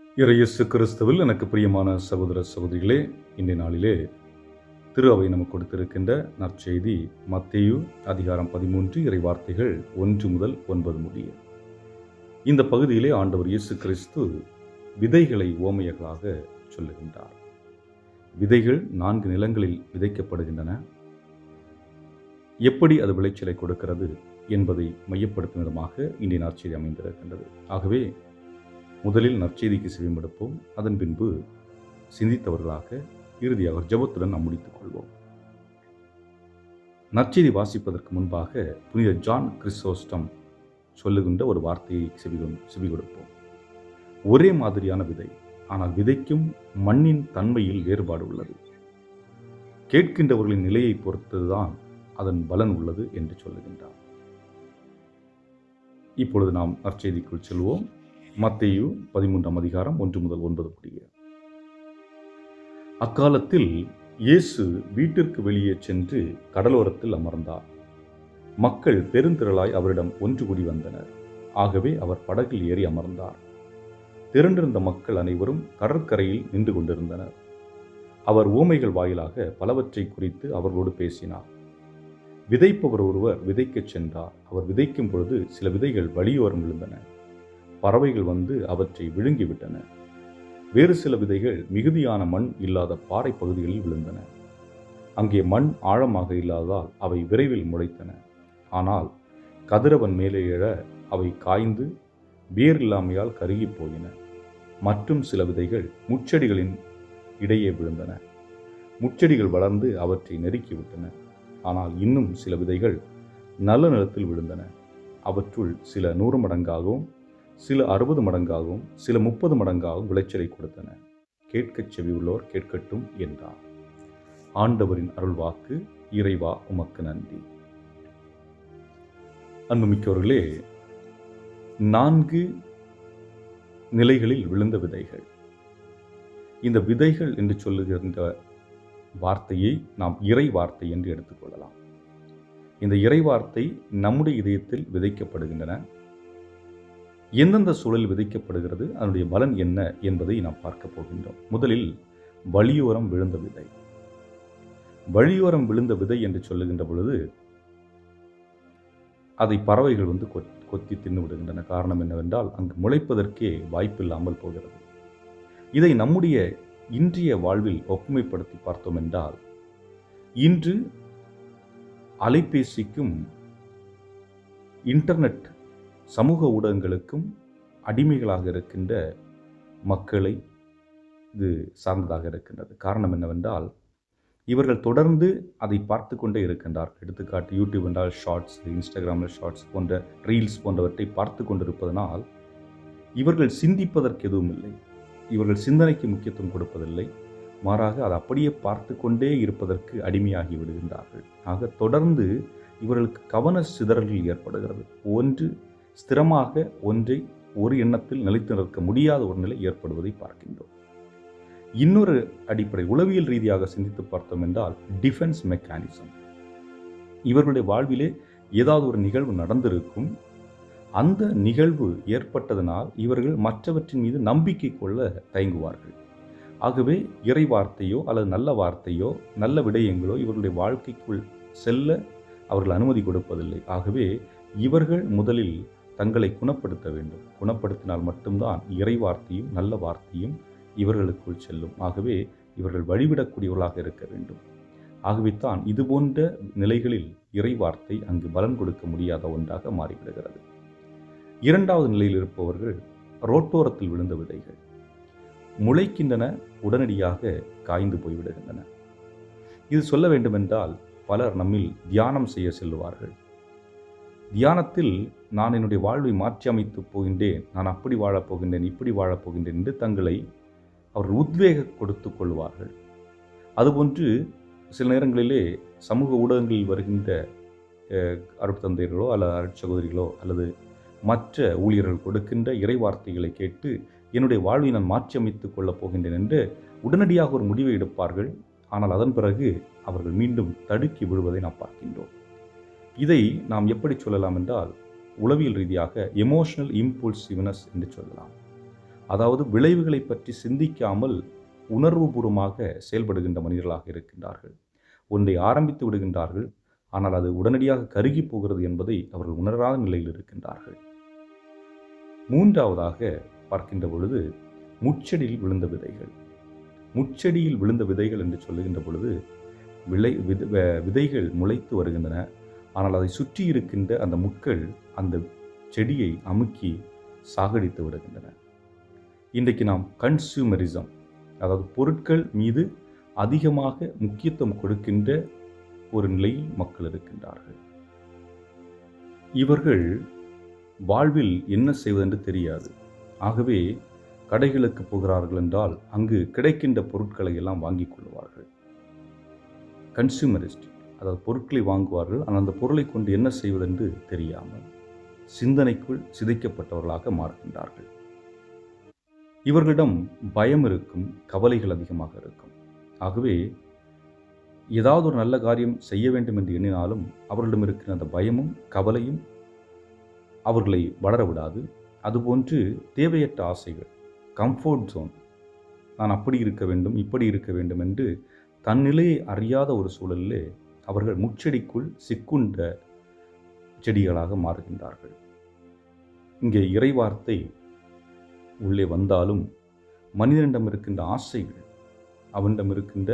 இயேசு கிறிஸ்துவில் எனக்கு பிரியமான சகோதர சகோதரிகளே, இன்றைய நாளிலே திரு அவை நமக்கு கொடுத்திருக்கின்ற நற்செய்தி மத்தேயு அதிகாரம் 13 இறை வார்த்தைகள் 1 முதல் 9 முடிய. இந்த பகுதியிலே ஆண்டவர் இயேசு கிறிஸ்து விதைகளை உவமைகளாக சொல்லுகின்றார். விதைகள் 4 நிலங்களில் விதைக்கப்படுகின்றன. எப்படி அது விளைச்சலை கொடுக்கிறது என்பதை மையப்படுத்தும் விதமாக இன்றைய நற்செய்தி அமைந்திருக்கின்றது. ஆகவே முதலில் நற்செய்திக்கு செவிமடுப்போம். அதன் பின்பு சிந்தித்தவர்களாக இறுதியாக ஜெபத்துடன் நாம் முடித்துக் கொள்வோம். நற்செய்தி வாசிப்பதற்கு முன்பாக புனித ஜான் கிறிசோஸ்டம் சொல்லுகின்ற ஒரு வார்த்தையை செவி கொடுப்போம். ஒரே மாதிரியான விதை, ஆனால் விதைக்கும் மண்ணின் தன்மையில் வேறுபாடு உள்ளது. கேட்கின்றவர்களின் நிலையை பொறுத்துதான் அதன் பலன் உள்ளது என்று சொல்லுகின்றார். இப்பொழுது நாம் நற்செய்திக்குள் செல்வோம். மத்தேயு 13 அதிகாரம் 1 முதல் 9 முடிய. அக்காலத்தில் இயேசு வீட்டிற்கு வெளியே சென்று கடலோரத்தில் அமர்ந்தார். மக்கள் பெருந்திரளாய் அவரிடம் ஒன்று கூடி வந்தனர். ஆகவே அவர் படகில் ஏறி அமர்ந்தார். திரண்டிருந்த மக்கள் அனைவரும் கடற்கரையில் நின்று கொண்டிருந்தனர். அவர் உவமைகள் வாயிலாக பலவற்றை குறித்து அவர்களோடு பேசினார். விதைப்பவர் ஒருவர் விதைக்கச் சென்றார். அவர் விதைக்கும் பொழுது சில விதைகள் வழியோரம் விழுந்தன. பறவைகள் வந்து அவற்றை விழுங்கிவிட்டன. வேறு சில விதைகள் மிகுதியான மண் இல்லாத பாறை பகுதிகளில் விழுந்தன. அங்கே மண் ஆழமாக இல்லாததால் அவை விரைவில் முளைத்தன. ஆனால் கதிரவன் மேலே எழ அவை காய்ந்து வேர் இல்லாமையால் கருகி போயின. மற்றும் சில விதைகள் முட்செடிகளின் இடையே விழுந்தன. முட்செடிகள் வளர்ந்து அவற்றை நெருக்கிவிட்டன. ஆனால் இன்னும் சில விதைகள் நல்ல நிலத்தில் விழுந்தன. அவற்றுள் சில 100 மடங்காகவும், சில 60 மடங்காகவும், சில 30 மடங்காகவும் விளைச்சலை கொடுத்தன. கேட்கச் செவி உள்ளோர் கேட்கட்டும் என்றார். ஆண்டவரின் அருள்வாக்கு. இறைவா உமக்கு நன்றி. அன்புமிக்கவர்களே, 4 நிலைகளில் விழுந்த விதைகள். இந்த விதைகள் என்று சொல்லுகின்ற வார்த்தையை நாம் இறை வார்த்தை என்று எடுத்துக்கொள்ளலாம். இந்த இறை வார்த்தை நம்முடைய இதயத்தில் விதைக்கப்படுகின்றன. எந்தெந்த சூழலில் விதைக்கப்படுகிறது, அதனுடைய பலன் என்ன என்பதை நாம் பார்க்க போகின்றோம். முதலில் வழியோரம் விழுந்த விதை. வழியோரம் விழுந்த விதை என்று சொல்லுகின்ற பொழுது அதை பறவைகள் வந்து கொத்தி தின்னு விடுகின்றன. காரணம் என்னவென்றால் அங்கு முளைப்பதற்கே வாய்ப்பில்லாமல் போகிறது. இதை நம்முடைய இன்றைய வாழ்வில் ஒப்புமைப்படுத்தி பார்த்தோம் என்றால், இன்று அலைபேசிக்கும் இன்டர்நெட் சமூக ஊடகங்களுக்கும் அடிமைகளாக இருக்கின்ற மக்களை இது சார்ந்ததாக இருக்கின்றது. காரணம் என்னவென்றால், இவர்கள் தொடர்ந்து அதை பார்த்து கொண்டே இருக்கின்றார்கள். எடுத்துக்காட்டு யூடியூப் என்றால் ஷார்ட்ஸ், இன்ஸ்டாகிராமில் ஷார்ட்ஸ் போன்ற ரீல்ஸ் போன்றவற்றை பார்த்து கொண்டிருப்பதனால் இவர்கள் சிந்திப்பதற்கு எதுவும் இல்லை. இவர்கள் சிந்தனைக்கு முக்கியத்துவம் கொடுப்பதில்லை. மாறாக அதை அப்படியே பார்த்து கொண்டே இருப்பதற்கு அடிமையாகி விடுகின்றார்கள். ஆக தொடர்ந்து இவர்களுக்கு கவன சிதறல்கள் ஏற்படுகிறது. ஒன்று ஸ்திரமாக ஒன்றை ஒரு எண்ணத்தில் நிலைத்து நிற்க முடியாத ஒரு நிலை ஏற்படுவதை பார்க்கின்றோம். இன்னொரு அடிப்படை உளவியல் ரீதியாக சிந்தித்து பார்த்தோம் என்றால் டிஃபென்ஸ் மெக்கானிசம். இவர்களுடைய வாழ்விலே ஏதாவது ஒரு நிகழ்வு நடந்திருக்கும். அந்த நிகழ்வு ஏற்பட்டதனால் இவர்கள் மற்றவற்றின் மீது நம்பிக்கை கொள்ள தயங்குவார்கள். ஆகவே இறை வார்த்தையோ அல்லது நல்ல வார்த்தையோ நல்ல விடயங்களோ இவர்களுடைய வாழ்க்கைக்குள் செல்ல அவர்கள் அனுமதி கொடுப்பதில்லை. ஆகவே இவர்கள் முதலில் தங்களை குணப்படுத்த வேண்டும். குணப்படுத்தினால் மட்டும்தான் இறை வார்த்தையும் நல்ல வார்த்தையும் இவர்களுக்குள் செல்லும். ஆகவே இவர்கள் வழிவிடக்கூடியவர்களாக இருக்க வேண்டும். ஆகவே தான் இதுபோன்ற நிலைகளில் இறை வார்த்தை அங்கு பலன் கொடுக்க முடியாத ஒன்றாக மாறிவிடுகிறது. இரண்டாவது நிலையில் இருப்பவர்கள் ரோட்டோரத்தில் விழுந்த விதைகள். முளைக்கின்றன, உடனடியாக காய்ந்து போய்விடுகின்றன. இது சொல்ல வேண்டுமென்றால் பலர் நம்மில் தியானம் செய்ய செல்லுவார்கள். தியானத்தில் நான் என்னுடைய வாழ்வை மாற்றி அமைத்துப் போகின்றேன், நான் அப்படி வாழப்போகின்றேன், இப்படி வாழப்போகின்றேன் என்று தங்களை அவர்கள் உத்வேகம் கொடுத்து கொள்வார்கள். அதுபோன்று சில நேரங்களிலே சமூக ஊடகங்களில் வருகின்ற அருட்தந்தையர்களோ அல்லது அருட்சகோதரிகளோ அல்லது மற்ற ஊழியர்கள் கொடுக்கின்ற இறை வார்த்தைகளை கேட்டு என்னுடைய வாழ்வை நான் மாற்றி அமைத்துக் கொள்ளப் போகின்றேன் என்று உடனடியாக ஒரு முடிவை எடுப்பார்கள். ஆனால் அதன் பிறகு அவர்கள் மீண்டும் தடுக்கி விழுவதை நாம் பார்க்கின்றோம். இதை நாம் எப்படி சொல்லலாம் என்றால், உளவியல் ரீதியாக எமோஷனல் இம்பல்சிவ்னஸ் என்று சொல்லலாம். அதாவது விளைவுகளை பற்றி சிந்திக்காமல் உணர்வுபூர்வமாக செயல்படுகின்ற மனிதர்களாக இருக்கின்றார்கள். ஒன்றை ஆரம்பித்து விடுகின்றார்கள், ஆனால் அது உடனடியாக கருகி போகிறது என்பதை அவர்கள் உணராத நிலையில் இருக்கின்றார்கள். மூன்றாவதாக பார்க்கின்ற பொழுது முச்செடியில் விழுந்த விதைகள். முச்செடியில் விழுந்த விதைகள் என்று சொல்லுகின்ற பொழுது விதைகள் முளைத்து வருகின்றன. ஆனால் அதை சுற்றி இருக்கின்ற அந்த முட்கள் அந்த செடியை அமுக்கி சாகடித்து விடுகின்றன. இன்றைக்கு நாம் கன்சூமரிசம், அதாவது பொருட்கள் மீது அதிகமாக முக்கியத்துவம் கொடுக்கின்ற ஒரு நிலையில் மக்கள் இருக்கின்றார்கள். இவர்கள் வாழ்வில் என்ன செய்வதென்று தெரியாது. ஆகவே கடைகளுக்கு போகிறார்கள் என்றால் அங்கு கிடைக்கின்ற பொருட்களை எல்லாம் வாங்கிக் கொள்வார்கள். கன்சூமரிஸ்டிக், அதாவது பொருட்களை வாங்குவார்கள், ஆனால் அந்த பொருளை கொண்டு என்ன செய்வதென்று தெரியாமல் சிந்தனைக்குள் சிதைக்கப்பட்டவர்களாக மாறுகின்றார்கள். இவர்களிடம் பயம் இருக்கும், கவலைகள் அதிகமாக இருக்கும். ஆகவே ஏதாவது ஒரு நல்ல காரியம் செய்ய வேண்டும் என்று எண்ணினாலும் அவர்களிடம் இருக்கிற அந்த பயமும் கவலையும் அவர்களை வளர விடாது. அதுபோன்று தேவையற்ற ஆசைகள், கம்ஃபர்ட் ஜோன், நான் அப்படி இருக்க வேண்டும் இப்படி இருக்க வேண்டும் என்று தன் நிலையை அறியாத ஒரு சூழலிலே அவர்கள் முச்செடிக்குள் சிக்குண்ட செடிகளாக மாறுகின்றார்கள். இங்கே இறைவார்த்தை உள்ளே வந்தாலும் மனிதனிடம் இருக்கின்ற ஆசைகள், அவனிடம் இருக்கின்ற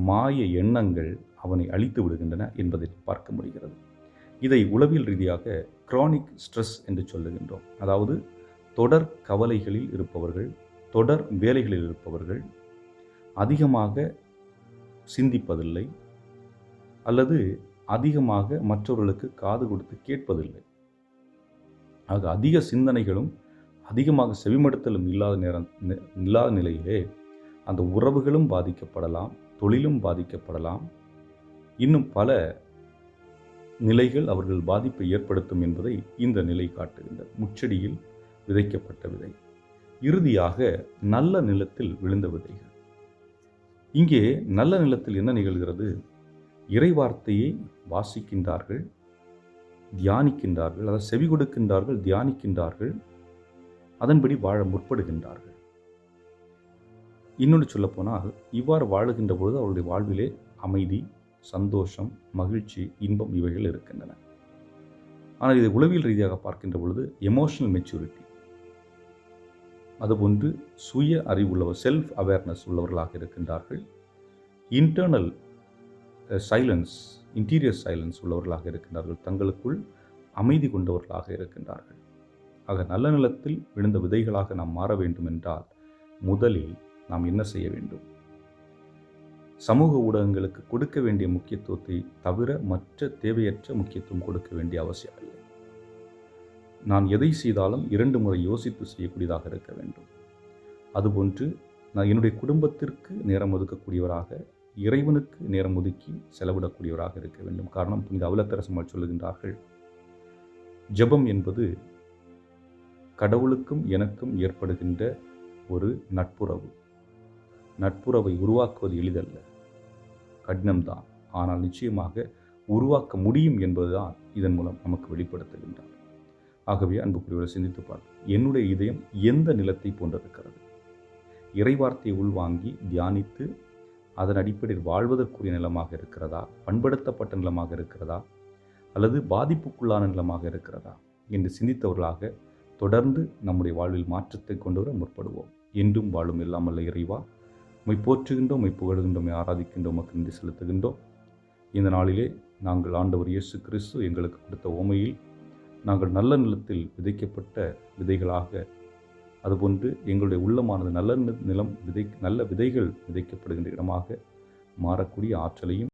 மாய எண்ணங்கள் அவனை அழித்து விடுகின்றன என்பதை பார்க்க முடிகிறது. இதை உளவியல் ரீதியாக கிரானிக் ஸ்ட்ரெஸ் என்று சொல்லுகின்றோம். அதாவது தொடர் கவலைகளில் இருப்பவர்கள், தொடர் வேலைகளில் இருப்பவர்கள், அதிகமாக சிந்திப்பதில்லை அல்லது அதிகமாக மற்றவர்களுக்கு காது கொடுத்து கேட்பதில்லை. ஆக அதிக சிந்தனைகளும் அதிகமாக செவிமடுத்தலும் இல்லாத நிலையிலே அந்த உறவுகளும் பாதிக்கப்படலாம், தொழிலும் பாதிக்கப்படலாம், இன்னும் பல நிலைகள் அவர்கள் பாதிப்பை ஏற்படுத்தும் என்பதை இந்த நிலை காட்டுகின்றது. முச்செடியில் விதைக்கப்பட்ட விதை, இறுதியாக நல்ல நிலத்தில் விழுந்த விதைகள். இங்கே நல்ல நிலத்தில் என்ன நிகழ்கிறது? இறைவார்த்தையை வாசிக்கின்றார்கள், தியானிக்கின்றார்கள், அதை செவி கொடுக்கின்றார்கள், தியானிக்கின்றார்கள், அதன்படி வாழ முற்படுகின்றார்கள். இன்னொன்று சொல்லப்போனால் இவ்வாறு வாழுகின்ற பொழுது அவருடைய வாழ்விலே அமைதி, சந்தோஷம், மகிழ்ச்சி, இன்பம் இவைகள் இருக்கின்றன. ஆனால் இதை உளவியல் ரீதியாக பார்க்கின்ற பொழுது எமோஷனல் மெச்சூரிட்டி, அதுபோன்று சுய அறிவுள்ளவர், செல்ஃப் அவேர்னஸ் உள்ளவர்களாக இருக்கின்றார்கள். இன்டர்னல் சைலன்ஸ், இன்டீரியர் சைலன்ஸ் உள்ளவர்களாக இருக்கின்றார்கள். தங்களுக்குள் அமைதி கொண்டவர்களாக இருக்கின்றார்கள். ஆக நல்ல நிலத்தில் விழுந்த விதைகளாக நாம் மாற வேண்டும் என்றால் முதலில் நாம் என்ன செய்ய வேண்டும்? சமூக ஊடகங்களுக்கு கொடுக்க வேண்டிய முக்கியத்துவத்தை தவிர மற்ற தேவையற்ற முக்கியத்துவம் கொடுக்க வேண்டிய அவசியம் இல்லை. நான் எதை செய்தாலும் 2 முறை யோசித்து செய்யக்கூடியதாக இருக்க வேண்டும். அதுபோன்று நான் என்னுடைய குடும்பத்திற்கு நேரம் ஒதுக்கக்கூடியவராக, இறைவனுக்கு நேரம் ஒதுக்கி செலவிடக்கூடியவராக இருக்க வேண்டும். காரணம், புனித அவிலத்தரசம்மாள் சொல்லுகின்றார்கள், ஜெபம் என்பது கடவுளுக்கும் எனக்கும் ஏற்படுகின்ற ஒரு நட்புறவு. நட்புறவை உருவாக்குவது எளிதல்ல, கடினம்தான். ஆனால் நிச்சயமாக உருவாக்க முடியும் என்பதுதான் இதன் மூலம் நமக்கு வெளிப்படுத்துகின்றார். ஆகவே அன்புக்குரியவரை சிந்தித்து பார்க்க, என்னுடைய இதயம் எந்த நிலத்தை போன்றிருக்கிறது? இறைவார்த்தையை உள்வாங்கி தியானித்து அதன் அடிப்படையில் வாழ்வதற்குரிய நிலமாக இருக்கிறதா? பண்படுத்தப்பட்ட நிலமாக இருக்கிறதா? அல்லது பாதிப்புக்குள்ளான நிலமாக இருக்கிறதா என்று சிந்தித்தவர்களாக தொடர்ந்து நம்முடைய வாழ்வில் மாற்றத்தை கொண்டு வர முற்படுவோம். என்றும் வாழும் எல்லாம் வல்ல இறைவா, உம்மை போற்றுகின்றோம், உம்மை புகழ்கின்றோம், உம்மை ஆராதிக்கின்றோம், உமக்கு நன்றி செலுத்துகின்றோம். இந்த நாளிலே நாங்கள் ஆண்டவர் இயேசு கிறிஸ்து எங்களுக்கு கொடுத்த உவமையில் நாங்கள் நல்ல நிலத்தில் விதைக்கப்பட்ட விதைகளாக, அதுபோன்று எங்களுடைய உள்ளமானது நல்ல நிலம் நல்ல விதைகள் விதைக்கப்படுகின்ற இடமாக மாறக்கூடிய ஆற்றலையும்